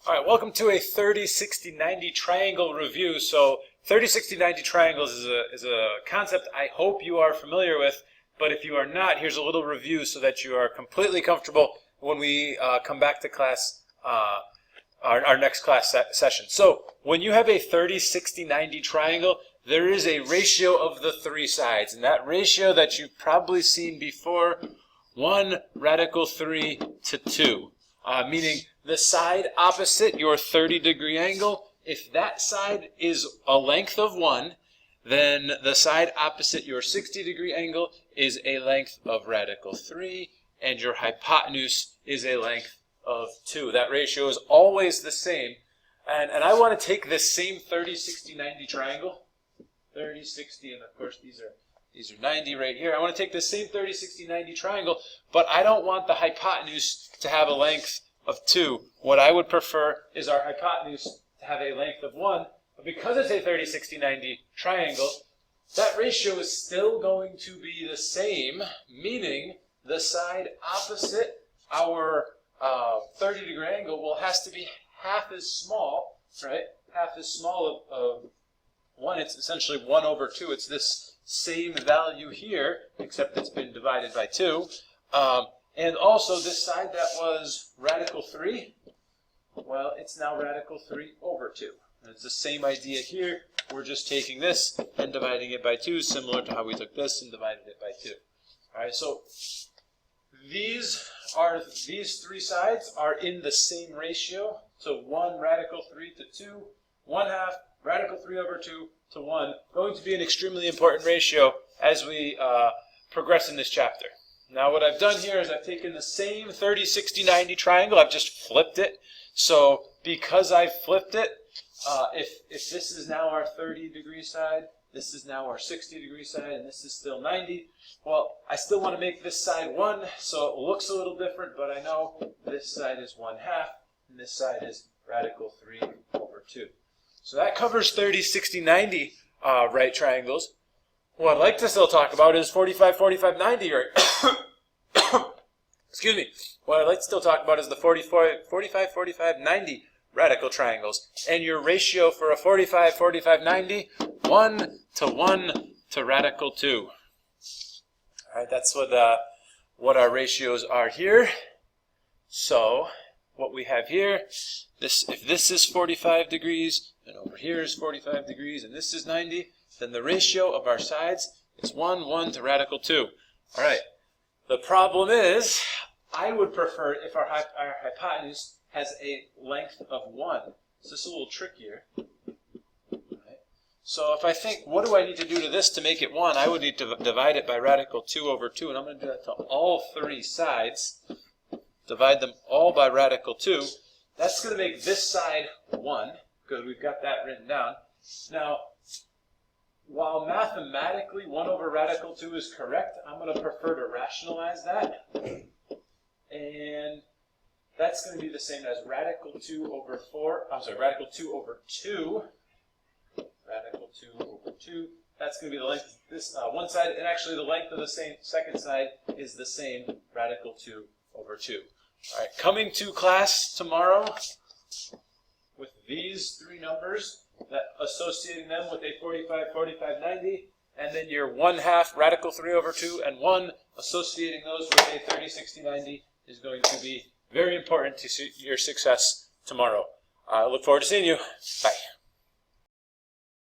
All right, welcome to a 30, 60, 90 triangle review. So 30, 60, 90 triangles is a concept I hope you are familiar with, but if you are not, here's a little review so that you are completely comfortable when we come back to class, our next class session. So when you have a 30, 60, 90 triangle, there is a ratio of the three sides, and that ratio that you've probably seen before, 1 radical 3 to 2, meaning the side opposite your 30-degree angle, if that side is a length of 1, then the side opposite your 60-degree angle is a length of radical 3, and your hypotenuse is a length of 2. That ratio is always the same. And I want to take this same 30, 60, 90 triangle, 30, 60, and of course these are 90 right here. I want to take this same 30, 60, 90 triangle, but I don't want the hypotenuse to have a length of 2. What I would prefer is our hypotenuse to have a length of 1. But because it's a 30, 60, 90 triangle, that ratio is still going to be the same, meaning the side opposite our 30-degree angle will has to be half as small, right? Half as small of 1. It's essentially 1 over 2. It's this same value here, except it's been divided by 2. And also this side that was radical 3, well, it's now radical 3 over 2. And it's the same idea here. We're just taking this and dividing it by 2, similar to how we took this and divided it by 2. All right, so these three sides are in the same ratio. So 1 radical 3 to 2, 1/2 radical 3 over 2 to 1. Going to be an extremely important ratio as we progress in this chapter. Now what I've done here is I've taken the same 30, 60, 90 triangle, I've just flipped it. So because I flipped it, if this is now our 30-degree side, this is now our 60-degree side, and this is still 90, well, I still want to make this side 1, so it looks a little different, but I know this side is 1/2, and this side is radical 3 over 2. So that covers 30, 60, 90 right triangles. What I'd like to still talk about is 45, 45, 90, right? Excuse me. What I'd like to still talk about is the 45, 45, 90 radical triangles. And your ratio for a 45, 45, 90, 1 to 1 to radical 2. All right, that's what our ratios are here. So what we have here, if this is 45 degrees, and over here is 45 degrees, and this is 90, then the ratio of our sides is 1, 1 to radical 2. All right. The problem is, I would prefer if our hypotenuse has a length of 1. So this is a little trickier. Right. So if I think, what do I need to do to this to make it 1? I would need to divide it by radical 2 over 2, and I'm going to do that to all three sides. Divide them all by radical 2. That's going to make this side 1, because we've got that written down. Now, while mathematically 1 over radical 2 is correct, I'm going to prefer to rationalize that. And that's going to be the same as radical 2 over 4. I'm sorry, radical 2 over 2. Radical 2 over 2. That's going to be the length of this one side. And actually the length of the second side is the same, radical 2 over 2. All right, coming to class tomorrow with these three numbers, associating them with a 45, 45, 90, and then your 1/2 radical 3 over 2 and 1, associating those with a 30, 60, 90 is going to be very important to your success tomorrow. I look forward to seeing you. Bye.